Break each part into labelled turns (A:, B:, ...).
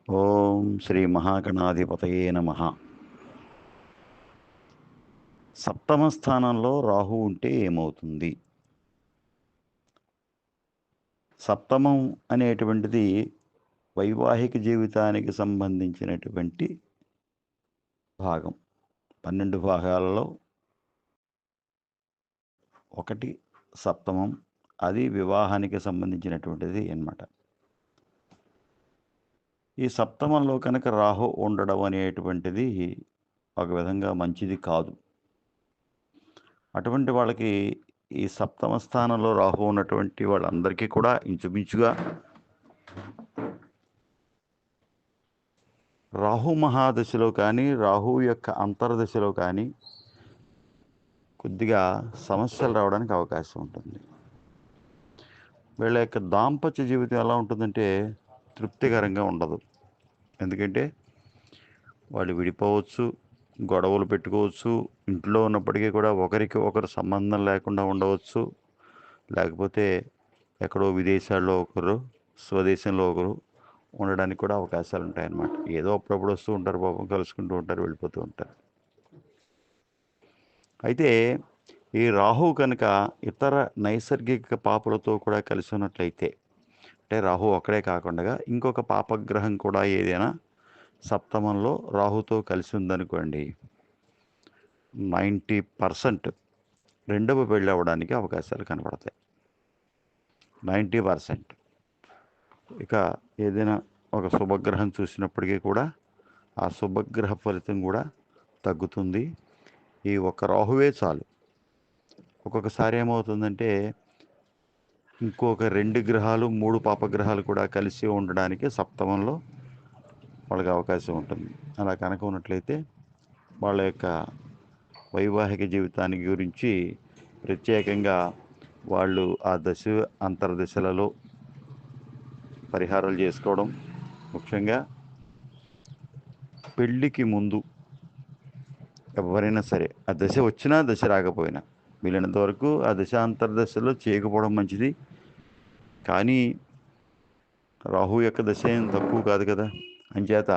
A: ఓం శ్రీ మహాగణాధిపతయే నమః. సప్తమ స్థానంలో రాహు ఉంటే ఏమవుతుంది? సప్తమం అనేటువంటిది వైవాహిక జీవితానికి సంబంధించినటువంటి భాగం. 12 భాగాలలో ఒకటి సప్తమం. అది వివాహానికి సంబంధించినటువంటిది అన్నమాట. ఈ సప్తమంలో కనుక రాహు ఉండడం అనేటువంటిది ఒక విధంగా మంచిది కాదు. అటువంటి వాళ్ళకి ఈ సప్తమ స్థానంలో రాహు ఉన్నటువంటి వాళ్ళందరికీ కూడా ఇంచుమించుగా రాహు మహాదశలో కానీ, రాహు యొక్క అంతర్దశలో కానీ కొద్దిగా సమస్యలు రావడానికి అవకాశం ఉంటుంది. వీళ్ళ యొక్క దాంపత్య జీవితం ఎలా ఉంటుందంటే తృప్తికరంగా ఉండదు. ఎందుకంటే వాళ్ళు విడిపోవచ్చు, గొడవలు పెట్టుకోవచ్చు, ఇంట్లో ఉన్నప్పటికీ కూడా ఒకరికి ఒకరు సంబంధం లేకుండా ఉండవచ్చు. లేకపోతే ఎక్కడో విదేశాల్లో ఒకరు, స్వదేశంలో ఒకరు ఉండడానికి కూడా అవకాశాలు ఉంటాయన్నమాట. ఏదో అప్పుడప్పుడు వస్తూ ఉంటారు, పాపం కలుసుకుంటూ ఉంటారు, వెళ్ళిపోతూ ఉంటారు. అయితే ఈ రాహు కనుక ఇతర నైసర్గిక పాపులతో కూడా కలిసి ఉన్నట్లయితే, అంటే రాహు ఒక్కడే కాకుండా ఇంకొక పాపగ్రహం కూడా ఏదైనా సప్తమంలో రాహుతో కలిసి ఉందనుకోండి, 90% రెండవ పెళ్ళి అవ్వడానికి అవకాశాలు కనబడతాయి. 90%. ఇక ఏదైనా ఒక శుభగ్రహం చూసినప్పటికీ కూడా ఆ శుభగ్రహ ఫలితం కూడా తగ్గుతుంది. ఈ ఒక్క రాహువే చాలు. ఒక్కొక్కసారి ఏమవుతుందంటే ఇంకొక 2 గ్రహాలు, 3 పాపగ్రహాలు కూడా కలిసి ఉండడానికి సప్తమంలో వాళ్ళకి అవకాశం ఉంటుంది. అలా కనుక ఉన్నట్లయితే వాళ్ళ యొక్క వైవాహిక జీవితానికి గురించి ప్రత్యేకంగా వాళ్ళు ఆ దశ అంతర్దశలలో పరిహారాలు చేసుకోవడం, ముఖ్యంగా పెళ్ళికి ముందు ఎవరైనా సరే ఆ దశ వచ్చినా దశ రాకపోయినా వీలైనంత వరకు ఆ దశ అంతర్దశలో చేయకపోవడం మంచిది. కానీ రాహు యొక్క దశ ఏం తక్కువ కాదు కదా. అంచేత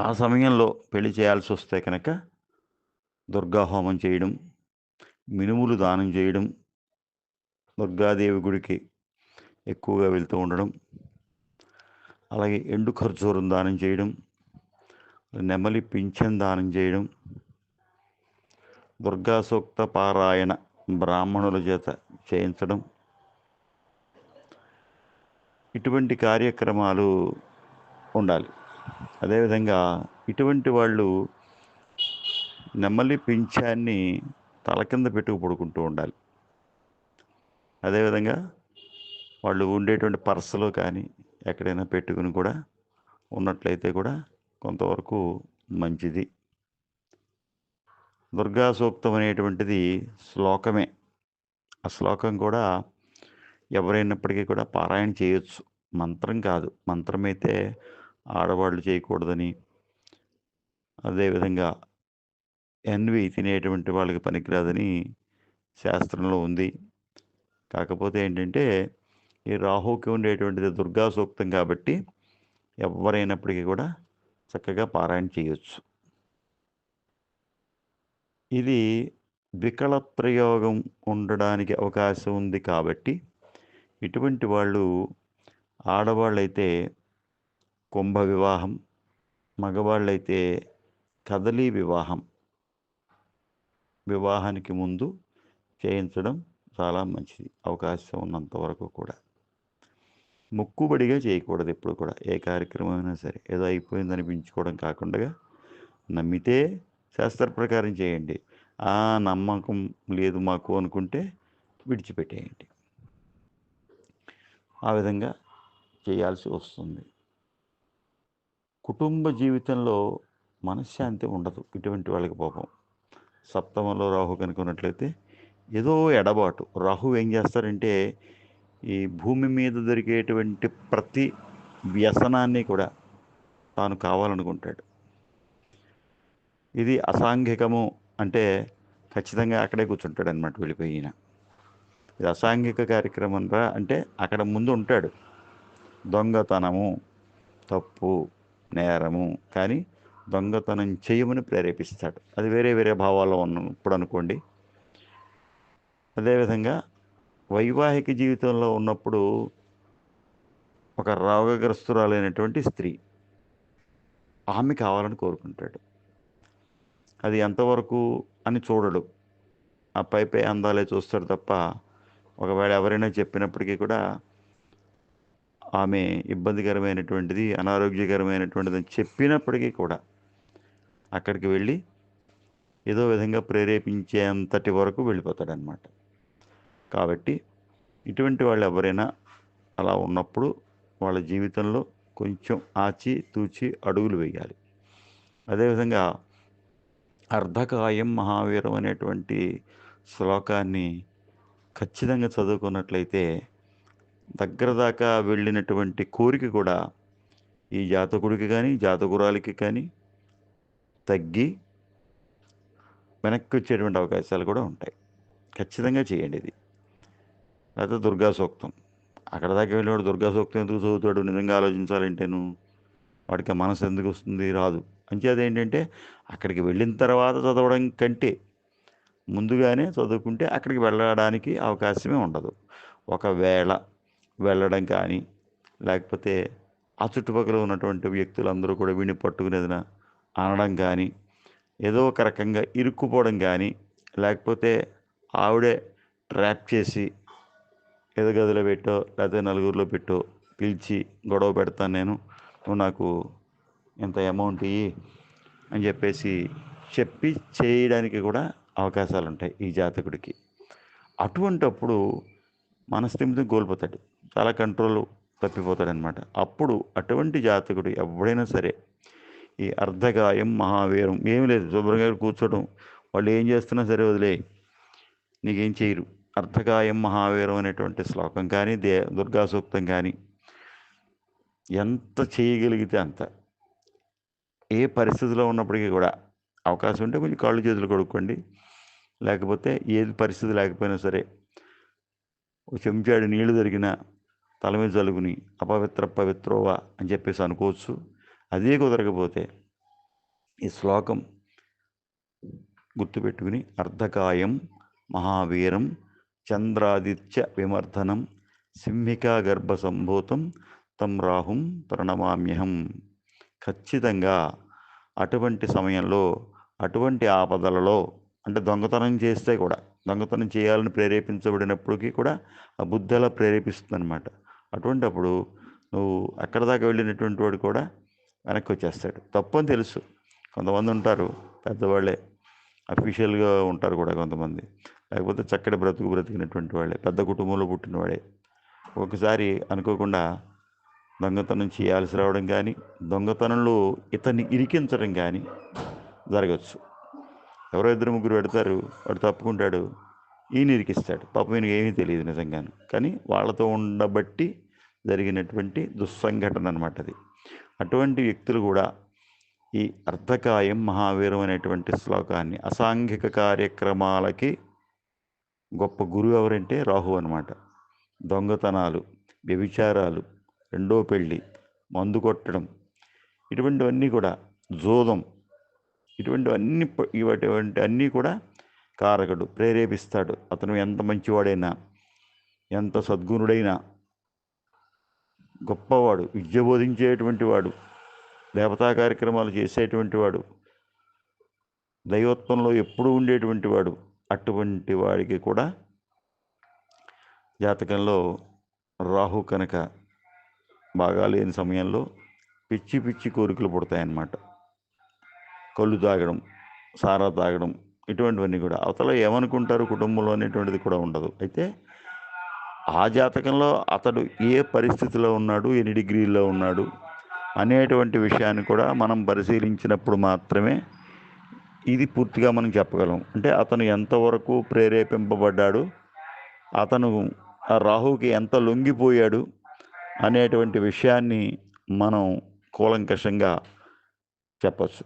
A: ఆ సమయంలో పెళ్లి చేయాల్సి వస్తే కనుక దుర్గా హోమం చేయడం, మినుములు దానం చేయడం, దుర్గాదేవి గుడికి ఎక్కువగా వెళ్తూ ఉండడం, అలాగే ఎండు ఖర్జూరం దానం చేయడం, నెమలి పింఛం దానం చేయడం, దుర్గా సూక్త పారాయణ బ్రాహ్మణుల చేత చేయించడం, ఇటువంటి కార్యక్రమాలు ఉండాలి. అదేవిధంగా ఇటువంటి వాళ్ళు నెమలి పింఛాన్ని తల కింద పెట్టుకు పడుకుంటూ ఉండాలి. అదేవిధంగా వాళ్ళు ఉండేటువంటి పర్సులో కానీ ఎక్కడైనా పెట్టుకుని కూడా ఉన్నట్లయితే కూడా కొంతవరకు మంచిది. దుర్గా సూక్తం అనేటువంటిది శ్లోకమే. ఆ శ్లోకం కూడా ఎవరైనప్పటికీ కూడా పారాయణ చేయొచ్చు, మంత్రం కాదు. మంత్రమైతే ఆడవాళ్ళు చేయకూడదని, అదేవిధంగా ఎన్వి తినేటువంటి వాళ్ళకి పనికిరాదని శాస్త్రంలో ఉంది. కాకపోతే ఏంటంటే ఈ రాహుకి ఉండేటువంటిది దుర్గా సూక్తం కాబట్టి ఎవరైనప్పటికీ కూడా చక్కగా పారాయణ చేయొచ్చు. ఇది వికల ప్రయోగం ఉండడానికి అవకాశం ఉంది కాబట్టి ఇటువంటి వాళ్ళు ఆడవాళ్ళైతే కుంభ వివాహం, మగవాళ్ళైతే కదలీ వివాహం, వివాహానికి ముందు చేయించడం చాలా మంచిది, అవకాశం ఉన్నంత వరకు కూడా. మొక్కుబడిగా చేయకూడదు ఎప్పుడు కూడా. ఏ కార్యక్రమం అయినా సరే ఏదో అయిపోయింది అనిపించుకోవడం కాకుండా నమ్మితే శాస్త్ర ప్రకారం చేయండి. ఆ నమ్మకం లేదు మాకు అనుకుంటే విడిచిపెట్టేయండి. ఆ విధంగా చేయాల్సి వస్తుంది. కుటుంబ జీవితంలో మనశ్శాంతి ఉండదు ఇటువంటి వాళ్ళకి పాపం. సప్తమంలో రాహు కనుకున్నట్లయితే ఏదో ఎడబాటు. రాహు ఏం చేస్తారంటే ఈ భూమి మీద దొరికేటువంటి ప్రతి వ్యసనాన్ని కూడా తాను కావాలనుకుంటాడు. ఇది అసాంఘికము అంటే ఖచ్చితంగా అక్కడే కూర్చుంటాడు అనమాట వెళ్ళిపోయి ఈయన. ఇది అసాంఘిక కార్యక్రమం రా అంటే అక్కడ ముందు ఉంటాడు. దొంగతనము, తప్పు, నేరము. కానీ దొంగతనం చేయమని ప్రేరేపిస్తాడు. అది వేరే వేరే భావాల్లో ఉన్నప్పుడు అనుకోండి. అదేవిధంగా వైవాహిక జీవితంలో ఉన్నప్పుడు ఒక రోగగ్రస్తురాలైనటువంటి స్త్రీ, ఆమె కావాలని కోరుకుంటాడు. అది ఎంతవరకు అని చూడడు. ఆ పై అందాలే చూస్తాడు తప్ప, ఒకవేళ ఎవరైనా చెప్పినప్పటికీ కూడా ఆమె ఇబ్బందికరమైనటువంటిది, అనారోగ్యకరమైనటువంటిది అని చెప్పినప్పటికీ కూడా అక్కడికి వెళ్ళి ఏదో విధంగా ప్రేరేపించేంతటి వరకు వెళ్ళిపోతాడనమాట. కాబట్టి ఇటువంటి వాళ్ళు ఎవరైనా అలా ఉన్నప్పుడు వాళ్ళ జీవితంలో కొంచెం ఆచి తూచి అడుగులు వేయాలి. అదేవిధంగా అర్ధకాయం మహావీరం అనేటువంటి శ్లోకాన్ని ఖచ్చితంగా చదువుకున్నట్లయితే దగ్గర దాకా వెళ్ళినటువంటి కోరిక కూడా ఈ జాతకుడికి కానీ జాతకురాలికి కానీ తగ్గి వెనక్కి వచ్చేటువంటి అవకాశాలు కూడా ఉంటాయి. ఖచ్చితంగా చేయండి ఇది. లేకపోతే దుర్గా సూక్తం, అక్కడ దాకా వెళ్ళినవాడు దుర్గా సూక్తం ఎందుకు చదువుతాడు? నిజంగా ఆలోచించాలంటేను వాడికి ఆ మనసు ఎందుకు వస్తుంది? రాదు. అంచేది ఏంటంటే అక్కడికి వెళ్ళిన తర్వాత చదవడం కంటే ముందుగానే చదువుకుంటే అక్కడికి వెళ్ళడానికి అవకాశమే ఉండదు. ఒకవేళ వెళ్ళడం కానీ, లేకపోతే ఆ చుట్టుపక్కల ఉన్నటువంటి వ్యక్తులందరూ కూడా వీడిని పట్టుకునేదిన అనడం కానీ, ఏదో ఒక రకంగా ఇరుక్కుపోవడం కానీ, లేకపోతే ఆవిడే ట్రాప్ చేసి ఏదో గదిలో పెట్టో లేకపోతే నలుగురిలో పెట్టో పిలిచి గొడవ పెడతాను నేను, నువ్వు నాకు ఇంత అమౌంట్ ఇయ్యి అని చెప్పి చేయడానికి కూడా అవకాశాలు ఉంటాయి ఈ జాతకుడికి. అటువంటప్పుడు మనస్థిమితం కోల్పోతాడు, చాలా కంట్రోల్ తప్పిపోతాడనమాట. అప్పుడు అటువంటి జాతకుడు ఎవడైనా సరే ఈ అర్ధకాయం మహావీరం ఏమి లేదు, శుభ్రంగా కూర్చోవడం, వాళ్ళు ఏం చేస్తున్నా సరే వదిలే, నీకేం చేయరు. అర్ధకాయం మహావీరం అనేటువంటి శ్లోకం కానీ దుర్గా సూక్తం కానీ ఎంత చేయగలిగితే అంత, ఏ పరిస్థితిలో ఉన్నప్పటికీ కూడా అవకాశం ఉంటే కొంచెం కాళ్ళు చేతులు కడుక్కోండి, లేకపోతే ఏది పరిస్థితి లేకపోయినా సరే ఒక చెంచాడు నీళ్లు దొరికిన తల మీద జలుగుని పవిత్రోవా అని అనుకోవచ్చు. అదే కుదరకపోతే ఈ శ్లోకం గుర్తుపెట్టుకుని అర్ధకాయం మహావీరం చంద్రాదిత్య విమర్ధనం సింహికా గర్భ సంభూతం తం రాహుం ప్రణమామ్యహం. ఖచ్చితంగా అటువంటి సమయంలో, అటువంటి ఆపదలలో, అంటే దొంగతనం చేస్తే కూడా, దొంగతనం చేయాలని ప్రేరేపించబడినప్పటికీ కూడా ఆ బుద్ధి అలా ప్రేరేపిస్తుంది అనమాట. అటువంటప్పుడు నువ్వు అక్కడ దాకా వెళ్ళినటువంటి వాడు కూడా వెనక్కి వచ్చేస్తాడు. తప్పు అని తెలుసు. కొంతమంది ఉంటారు పెద్దవాళ్ళే, అఫీషియల్గా ఉంటారు కూడా కొంతమంది, లేకపోతే చక్కటి బ్రతికినటువంటి వాళ్ళే, పెద్ద కుటుంబంలో పుట్టినవాడే, ఒకసారి అనుకోకుండా దొంగతనం చేయాల్సి రావడం కానీ, దొంగతనంలో ఇతన్ని ఇరికించడం కానీ జరగచ్చు. ఎవరో ఇద్దరు ముగ్గురు పెడతారు, వాడు తప్పుకుంటాడు, ఈయన ఇరికిస్తాడు. పాపం ఈయనకి ఏమీ తెలియదు నిజంగాను, కానీ వాళ్ళతో ఉండబట్టి జరిగినటువంటి దుస్సంఘటన అనమాట అది. అటువంటి వ్యక్తులు కూడా ఈ అర్ధకాయం మహావీరం అనేటువంటి శ్లోకాన్ని, అసాంఘిక కార్యక్రమాలకి గొప్ప గురువు ఎవరంటే రాహు అనమాట. దొంగతనాలు, వ్యభిచారాలు, రెండో పెళ్ళి, మందు కొట్టడం, ఇటువంటివన్నీ కూడా, జోదం, ఇటువంటి అన్నీ కూడా కారకుడు, ప్రేరేపిస్తాడు. అతను ఎంత మంచివాడైనా, ఎంత సద్గుణుడైనా, గొప్పవాడు, విద్య బోధించేటువంటి వాడు, దేవతా కార్యక్రమాలు చేసేటువంటి వాడు, దైవత్వంలో ఎప్పుడూ ఉండేటువంటి వాడు, అటువంటి వాడికి కూడా జాతకంలో రాహు కనుక బాగా లేని సమయంలో పిచ్చి పిచ్చి కోరికలు పుడతాయన్నమాట. కళ్ళు తాగడం, సారా తాగడం, ఇటువంటివన్నీ కూడా. అవతల ఏమనుకుంటారు కుటుంబంలో అనేటువంటిది కూడా ఉండదు. అయితే ఆ జాతకంలో అతడు ఏ పరిస్థితిలో ఉన్నాడు, ఎన్ని డిగ్రీల్లో ఉన్నాడు అనేటువంటి విషయాన్ని కూడా మనం పరిశీలించినప్పుడు మాత్రమే ఇది పూర్తిగా మనం చెప్పగలం. అంటే అతను ఎంతవరకు ప్రేరేపింపబడ్డాడు, అతను ఆ రాహుకి ఎంత లొంగిపోయాడు అనేటువంటి విషయాన్ని మనం కూలంకషంగా చెప్పచ్చు.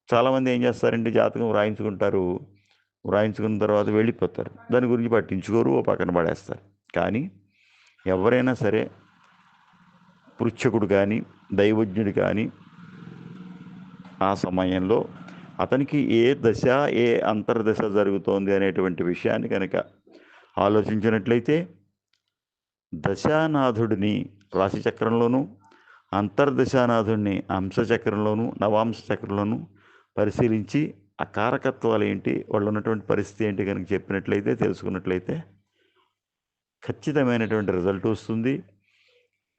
A: చాలామంది ఏం చేస్తారంటే జాతకం వ్రాయించుకుంటారు, వ్రాయించుకున్న తర్వాత వెళ్ళిపోతారు, దాని గురించి పట్టించుకోరు, ఓ పక్కన పడేస్తారు. కానీ ఎవరైనా సరే పృచ్ఛకుడు కానీ దైవజ్ఞుడు కానీ ఆ సమయంలో అతనికి ఏ దశ ఏ అంతర్దశ జరుగుతోంది అనేటువంటి విషయాన్ని కనుక ఆలోచించినట్లయితే దశానాథుడిని రాశిచక్రంలోనూ అంతర్దశానాథుడిని అంశచక్రంలోనూ నవాంశ చక్రంలోనూ పరిశీలించి ఆ కారకత్వాలు ఏంటి, వాళ్ళు ఉన్నటువంటి పరిస్థితి ఏంటి కనుక చెప్పినట్లయితే, తెలుసుకున్నట్లయితే ఖచ్చితమైనటువంటి రిజల్ట్ వస్తుంది.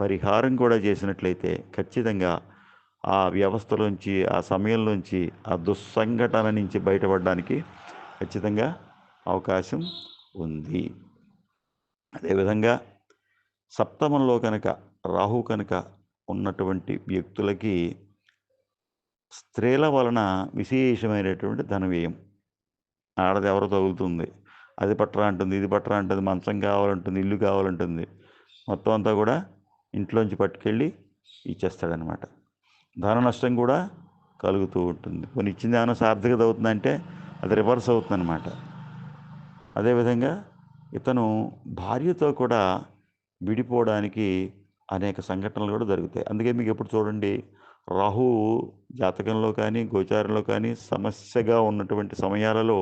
A: పరిహారం కూడా చేసినట్లయితే ఖచ్చితంగా ఆ వ్యవస్థలోంచి, ఆ సమయంలోంచి, ఆ దుస్సంఘటన నుంచి బయటపడడానికి ఖచ్చితంగా అవకాశం ఉంది. అదేవిధంగా సప్తమంలో కనుక రాహు కనుక ఉన్నటువంటి వ్యక్తులకి స్త్రీల వలన విశేషమైనటువంటి ధన వ్యయం. ఆడది ఎవరో తగులుతుంది, అది పట్టరా అంటుంది, ఇది పట్టరా అంటుంది, మంచం కావాలంటుంది, ఇల్లు కావాలంటుంది, మొత్తం అంతా కూడా ఇంట్లోంచి పట్టుకెళ్ళి ఇచ్చేస్తాడనమాట. ధన నష్టం కూడా కలుగుతూ ఉంటుంది. కొన్ని ఇచ్చింది ఏమైనా సార్థకత అవుతుందంటే అది రివర్స్ అవుతుందన్నమాట. అదేవిధంగా ఇతను భార్యతో కూడా విడిపోవడానికి అనేక సంఘటనలు కూడా జరుగుతాయి. అందుకే మీకు ఎప్పుడు చూడండి, రాహు జాతకంలో కానీ గోచారంలో కానీ సమస్యగా ఉన్నటువంటి సమయాలలో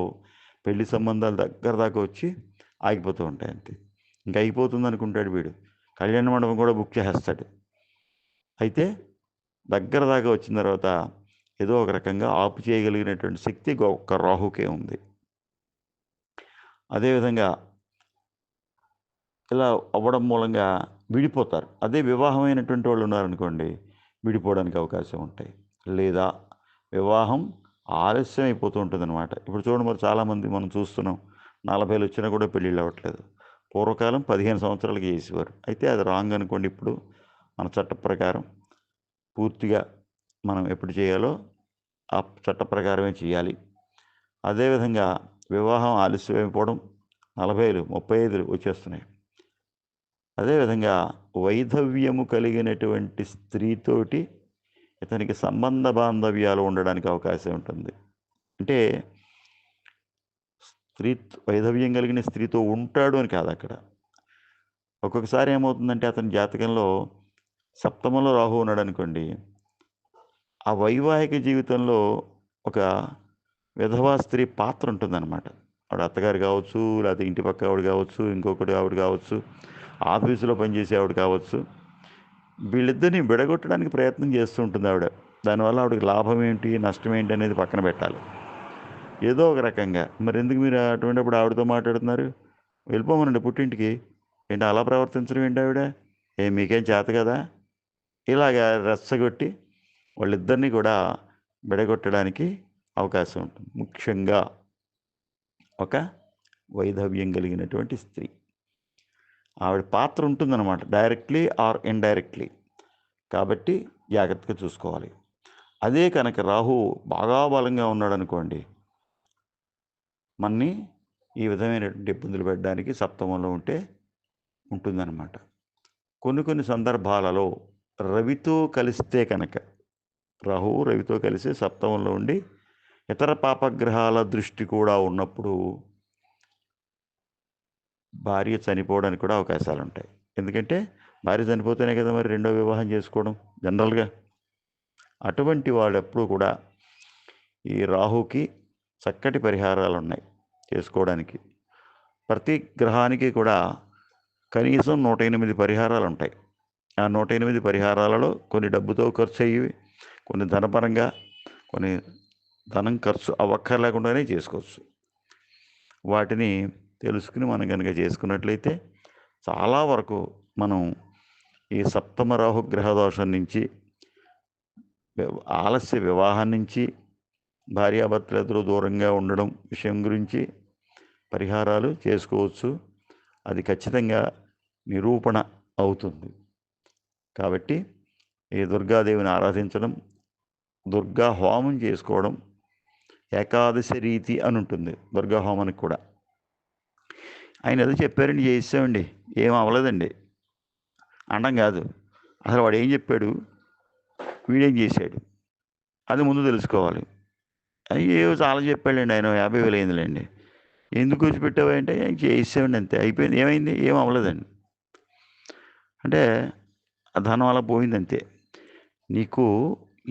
A: పెళ్లి సంబంధాలు దగ్గర దాకా వచ్చి ఆగిపోతూ ఉంటాయి. అంతే, ఇంకా అయిపోతుంది అనుకుంటాడు వీడు, కళ్యాణ మండపం కూడా బుక్ చేసేస్తాడు. అయితే దగ్గర దాకా వచ్చిన తర్వాత ఏదో ఒక రకంగా ఆపు చేయగలిగినటువంటి శక్తి ఒక్క రాహుకే ఉంది. అదేవిధంగా ఇలా అవ్వడం మూలంగా విడిపోతారు. అదే వివాహమైనటువంటి వాళ్ళు ఉన్నారనుకోండి, విడిపోవడానికి అవకాశం ఉంటాయి. లేదా వివాహం ఆలస్యం అయిపోతూ ఉంటుందన్నమాట. ఇప్పుడు చూడండి, మరి చాలామంది మనం చూస్తున్నాం, 40 వచ్చినా కూడా పెళ్ళిళ్ళు అవ్వట్లేదు. పూర్వకాలం 15 సంవత్సరాలకి చేసేవారు. అయితే అది రాంగ్ అనుకోండి. ఇప్పుడు మన చట్ట ప్రకారం పూర్తిగా మనం ఎప్పుడు చేయాలో ఆ చట్ట ప్రకారమే చేయాలి. అదేవిధంగా వివాహం ఆలస్యం అయిపోవడం, 40, 35 వచ్చేస్తున్నాయి. అదేవిధంగా వైధవ్యము కలిగినటువంటి స్త్రీతోటి ఇతనికి సంబంధ బాంధవ్యాలు ఉండడానికి అవకాశం ఉంటుంది. అంటే స్త్రీ వైధవ్యం కలిగిన స్త్రీతో ఉంటాడు అని కాదు అక్కడ. ఒక్కొక్కసారి ఏమవుతుందంటే అతని జాతకంలో సప్తమంలో రాహు ఉన్నాడు అనుకోండి, ఆ వైవాహిక జీవితంలో ఒక విధవా స్త్రీ పాత్ర ఉంటుందన్నమాట. ఆవిడ అత్తగారు కావచ్చు, లేకపోతే ఇంటి పక్క ఆవిడ కావచ్చు, ఇంకొకటి ఆవిడ కావచ్చు, ఆఫీసులో పనిచేసే ఆవిడ కావచ్చు. వీళ్ళిద్దరిని విడగొట్టడానికి ప్రయత్నం చేస్తూ ఉంటుంది ఆవిడ. దానివల్ల ఆవిడకి లాభం ఏంటి, నష్టం ఏంటి అనేది పక్కన పెట్టాలి ఏదో ఒక రకంగా. మరి ఎందుకు మీరు అటువంటిప్పుడు ఆవిడతో మాట్లాడుతున్నారు? వెళ్ళిపోమనండి పుట్టింటికి. ఏంటి అలా ప్రవర్తించడం ఏంటి ఆవిడ? మీకేం చేత కదా? ఇలాగా రెచ్చగొట్టి వాళ్ళిద్దరినీ కూడా విడగొట్టడానికి అవకాశం ఉంటుంది. ముఖ్యంగా ఒక వైధవ్యం కలిగినటువంటి స్త్రీ, ఆవిడ పాత్ర ఉంటుందన్నమాట, డైరెక్ట్లీ ఆర్ ఇండైరెక్ట్లీ. కాబట్టి జాగ్రత్తగా చూసుకోవాలి. అదే కనుక రాహు బాగా బలంగా ఉన్నాడు అనుకోండి, మన్ని ఈ విధమైనటువంటి ఇబ్బందులు పెట్టడానికి సప్తమంలో ఉంటే ఉంటుందన్నమాట. కొన్ని సందర్భాలలో రవితో కలిస్తే కనుక, రాహువు రవితో కలిసి సప్తమంలో ఉండి ఇతర పాపగ్రహాల దృష్టి కూడా ఉన్నప్పుడు భార్య చనిపోవడానికి కూడా అవకాశాలు ఉంటాయి. ఎందుకంటే భార్య చనిపోతేనే కదా మరి రెండో వివాహం చేసుకోవడం జనరల్గా. అటువంటి వాళ్ళు ఎప్పుడూ కూడా ఈ రాహుకి చక్కటి పరిహారాలు ఉన్నాయి చేసుకోవడానికి. ప్రతి గ్రహానికి కూడా కనీసం 108 పరిహారాలు ఉంటాయి. ఆ 108 పరిహారాలలో కొన్ని డబ్బుతో ఖర్చు అయ్యేవి, కొన్ని ధనపరంగా, కొన్ని ధనం ఖర్చు అవ్వక్కర్లేకుండానే చేసుకోవచ్చు. వాటిని తెలుసుకుని మనం కనుక చేసుకున్నట్లయితే చాలా వరకు మనం ఈ సప్తమ రాహు గ్రహ దోషం నుంచి, ఆలస్య వివాహం నుంచి, భార్యాభర్తలిద్దరూ దూరంగా ఉండడం విషయం గురించి పరిహారాలు చేసుకోవచ్చు. అది ఖచ్చితంగా నిరూపణ అవుతుంది. కాబట్టి ఈ దుర్గాదేవిని ఆరాధించడం, దుర్గా హోమం చేసుకోవడం, ఏకాదశి రీతి అని ఉంటుంది దుర్గా హోమానికి కూడా. ఆయన ఏదో చెప్పారండి, చేసామండి, ఏం అవ్వలేదండి అనడం కాదు. అసలు వాడు ఏం చెప్పాడు, వీడేం చేశాడు, అది ముందు తెలుసుకోవాలి. ఏవో చాలా చెప్పాడండి ఆయన, 50,000 అయిందిలేండి, ఎందుకు కూర్చోపెట్టావు అంటే చేసామండి అంతే, అయిపోయింది, ఏమైంది, ఏం అవ్వలేదండి అంటే ఆ ధనం అలా పోయింది అంతే. నీకు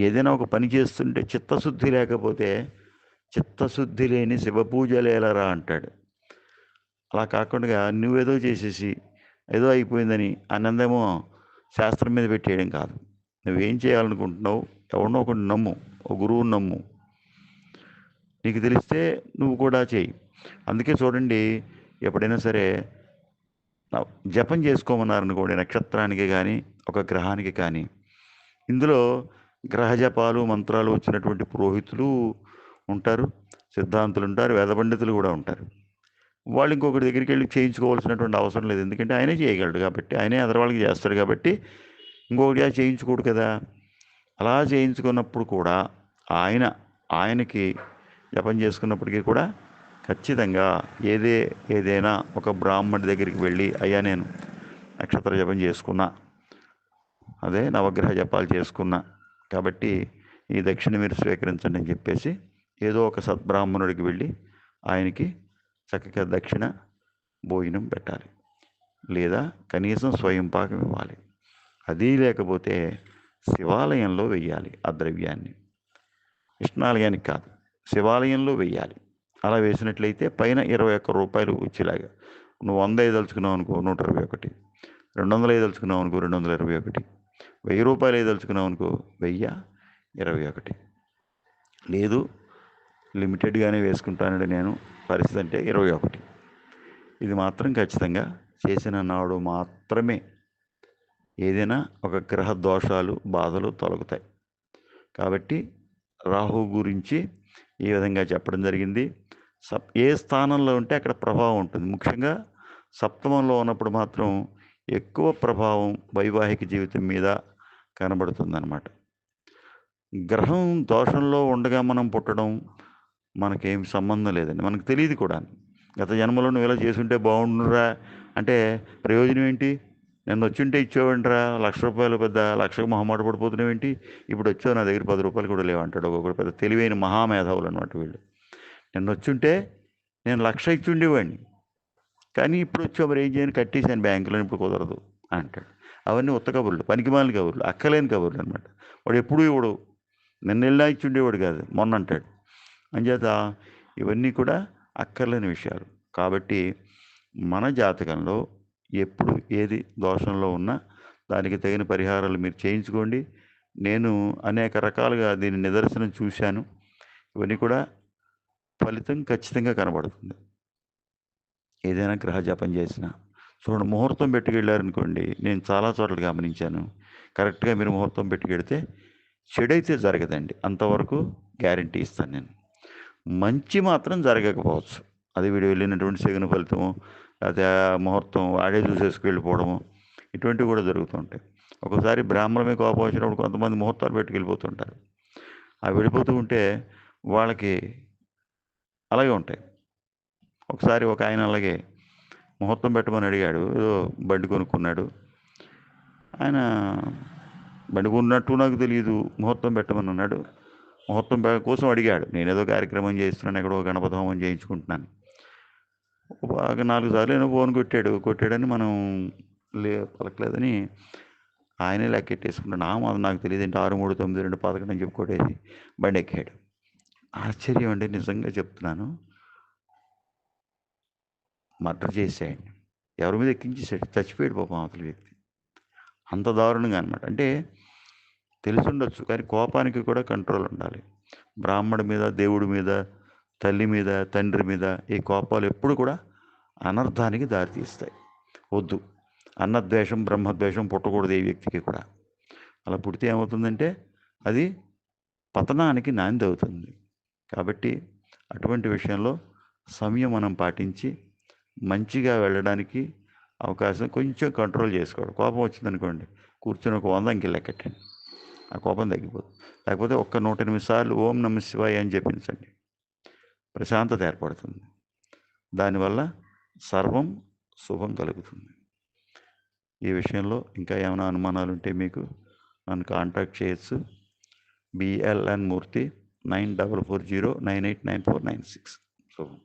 A: ఏదైనా ఒక పని చేస్తుంటే చిత్తశుద్ధి లేకపోతే చిత్తశుద్ధి లేని శివపూజలేలరా అంటాడు. అలా కాకుండా నువ్వేదో చేసేసి ఏదో అయిపోయిందని అన్నందేమో శాస్త్రం మీద పెట్టేయడం కాదు. నువ్వేం చేయాలనుకుంటున్నావు, ఎవరినో ఒకటి నమ్ము, ఒక గురువుని నమ్ము, నీకు తెలిస్తే నువ్వు కూడా చేయి. అందుకే చూడండి, ఎప్పుడైనా సరే జపం చేసుకోమన్నారనుకోండి, నక్షత్రానికి కానీ ఒక గ్రహానికి కానీ, ఇందులో గ్రహ జపాలు మంత్రాలు వచ్చినటువంటి పురోహితులు ఉంటారు, సిద్ధాంతులు ఉంటారు, వేద పండితులు కూడా ఉంటారు. వాళ్ళు ఇంకొకటి దగ్గరికి వెళ్ళి చేయించుకోవాల్సినటువంటి అవసరం లేదు. ఎందుకంటే ఆయనే చేయగలడు కాబట్టి, ఆయనే ఎదరవాళ్ళకి చేస్తాడు కాబట్టి ఇంకొకటి చేయించుకోడు కదా. అలా చేయించుకున్నప్పుడు కూడా ఆయనకి జపం చేసుకున్నప్పటికీ కూడా ఖచ్చితంగా ఏదైనా ఒక బ్రాహ్మణుడి దగ్గరికి వెళ్ళి, అయ్యా నేను నక్షత్ర జపం చేసుకున్నా, అదే నవగ్రహ జపాలు చేసుకున్నా కాబట్టి ఈ దక్షిణ మీరు స్వీకరించండి అని చెప్పేసి ఏదో ఒక సద్బ్రాహ్మణుడికి వెళ్ళి ఆయనకి చక్కగా దక్షిణ భోజనం పెట్టాలి, లేదా కనీసం స్వయం పాకం ఇవ్వాలి. అది లేకపోతే శివాలయంలో వెయ్యాలి ఆ ద్రవ్యాన్ని, కృష్ణాలయానికి కాదు, శివాలయంలో వెయ్యాలి. అలా వేసినట్లయితే పైన 21 రూపాయలు వచ్చేలాగా, నువ్వు 100 వేయదలుచుకున్నావు అనుకో 121, 200 వేయదలుచుకున్నావు అనుకో 221, 1000 రూపాయలు వేయదలుచుకున్నావు అనుకో 1021, లేదు లిమిటెడ్గానే వేసుకుంటానండి నేను, పరిస్థితి అంటే 21. ఇది మాత్రం ఖచ్చితంగా చేసిన నాడు మాత్రమే ఏదైనా ఒక గ్రహ దోషాలు బాధలు తొలగుతాయి. కాబట్టి రాహు గురించి ఈ విధంగా చెప్పడం జరిగింది. ఏ స్థానంలో ఉంటే అక్కడ ప్రభావం ఉంటుంది. ముఖ్యంగా సప్తమంలో ఉన్నప్పుడు మాత్రం ఎక్కువ ప్రభావం వైవాహిక జీవితం మీద కనబడుతుందన్నమాట. గ్రహం దోషంలో ఉండగా మనం పుట్టడం మనకేం సంబంధం లేదండి, మనకు తెలియదు కూడా. గత జన్మలో నువ్వు ఇలా చేసుంటే బాగుండురా అంటే ప్రయోజనం ఏంటి? నేను వచ్చుంటే ఇచ్చేవాడిరా, 1,00,000 రూపాయలు, పెద్ద 1,00,000కి మొహమాట పడిపోతున్నావు ఏంటి, ఇప్పుడు వచ్చావు నా దగ్గర 10 రూపాయలు కూడా లేవంటాడు. ఒక్కొక్కడు పెద్ద తెలివైన మహామేధావులు అనమాట వీళ్ళు. నిన్న వచ్చుంటే నేను 1,00,000 ఇచ్చి ఉండేవాడిని, కానీ ఇప్పుడు వచ్చావు, మరి ఏం చేయను, కట్టేసాను బ్యాంకులో, ఇప్పుడు కుదరదు అంటాడు. అవన్నీ ఉత్త కబుర్లు, పనికిమాలిన కబుర్లు, అక్కలేని కబుర్లు అనమాట. వాడు ఎప్పుడు ఇవ్వడు, నిన్న వెళ్ళా ఇచ్చి ఉండేవాడు కాదు, మొన్న అంటాడు. అంచేత ఇవన్నీ కూడా అక్కర్లేని విషయాలు. కాబట్టి మన జాతకంలో ఎప్పుడు ఏది దోషంలో ఉన్నా దానికి తగిన పరిహారాలు మీరు చేయించుకోండి. నేను అనేక రకాలుగా దీని నిదర్శనం చూశాను. ఇవన్నీ కూడా ఫలితం ఖచ్చితంగా కనబడుతుంది. ఏదైనా గ్రహ జపం చేసినా చూడండి, ముహూర్తం పెట్టుకెళ్ళారనుకోండి, నేను చాలా చోట్ల గమనించాను, కరెక్ట్గా మీరు ముహూర్తం పెట్టుకెడితే చెడైతే జరగదండి, అంతవరకు గ్యారంటీ ఇస్తాను నేను. మంచి మాత్రం జరగకపోవచ్చు, అది వీడు వెళ్ళినటువంటి శకున ఫలితము, లేకపోతే ముహూర్తం ఆడే చూసేసుకు వెళ్ళిపోవడము, ఇటువంటివి కూడా జరుగుతుంటాయి. ఒకసారి బ్రాహ్మణమే కోపం వచ్చినప్పుడు కొంతమంది ముహూర్తాలు పెట్టుకెళ్ళిపోతుంటారు. అవి వెళ్ళిపోతూ ఉంటే వాళ్ళకి అలాగే ఉంటాయి. ఒకసారి ఒక ఆయన అలాగే ముహూర్తం పెట్టమని అడిగాడు, ఏదో బండి కొనుక్కున్నాడు ఆయన. బండి కొన్నట్టు నాకు తెలియదు, ముహూర్తం పెట్టమని అన్నాడు. ముహూర్తం కోసం అడిగాడు. నేనేదో కార్యక్రమం చేస్తున్నాను, ఎక్కడో గణపతి హోమం చేయించుకుంటున్నాను. బాగా 4 సార్లు ఏమో ఫోన్ కొట్టాడని మనం పలకలేదని ఆయనే లెక్కెట్టేసుకున్నాడు. అది నాకు తెలియదు ఏంటి, 6, 3, 9, 2, 11 అని చెప్పి కొట్టేసి బండి ఎక్కాడు. ఆశ్చర్యం అండి, నిజంగా చెప్తున్నాను. మర్డర్ చేసేయండి, ఎవరి మీద ఎక్కించేసాడు, చచ్చిపోయాడు పాపం అవతల వ్యక్తి. అంత దారుణంగా అనమాట. అంటే తెలిసుండొచ్చు, కానీ కోపానికి కూడా కంట్రోల్ ఉండాలి. బ్రాహ్మడి మీద, దేవుడి మీద, తల్లి మీద, తండ్రి మీద ఈ కోపాలు ఎప్పుడు కూడా అనర్థానికి దారితీస్తాయి. వద్దు, అన్నద్వేషం బ్రహ్మద్వేషం పుట్టకూడదు ఏ వ్యక్తికి కూడా. అలా పుడితే ఏమవుతుందంటే అది పతనానికి నాంది అవుతుంది. కాబట్టి అటువంటి విషయంలో సంయమనం పాటించి మంచిగా వెళ్ళడానికి అవకాశం కొంచెం కంట్రోల్ చేసుకోవడం. కోపం వచ్చిందనుకోండి, కూర్చొని ఒక 100 అంకెలు లెక్కెట్టండి, ఆ కోపం తగ్గిపోతుంది. లేకపోతే ఒక్క 108 సార్లు ఓం నమః శివాయ అని జపించండి, ప్రశాంతత ఏర్పడుతుంది. దానివల్ల సర్వం శుభం కలుగుతుంది. ఈ విషయంలో ఇంకా ఏమైనా అనుమానాలు ఉంటే మీకు నన్ను కాంటాక్ట్ చేయొచ్చు. BLN Murthy 9440989496. శుభం.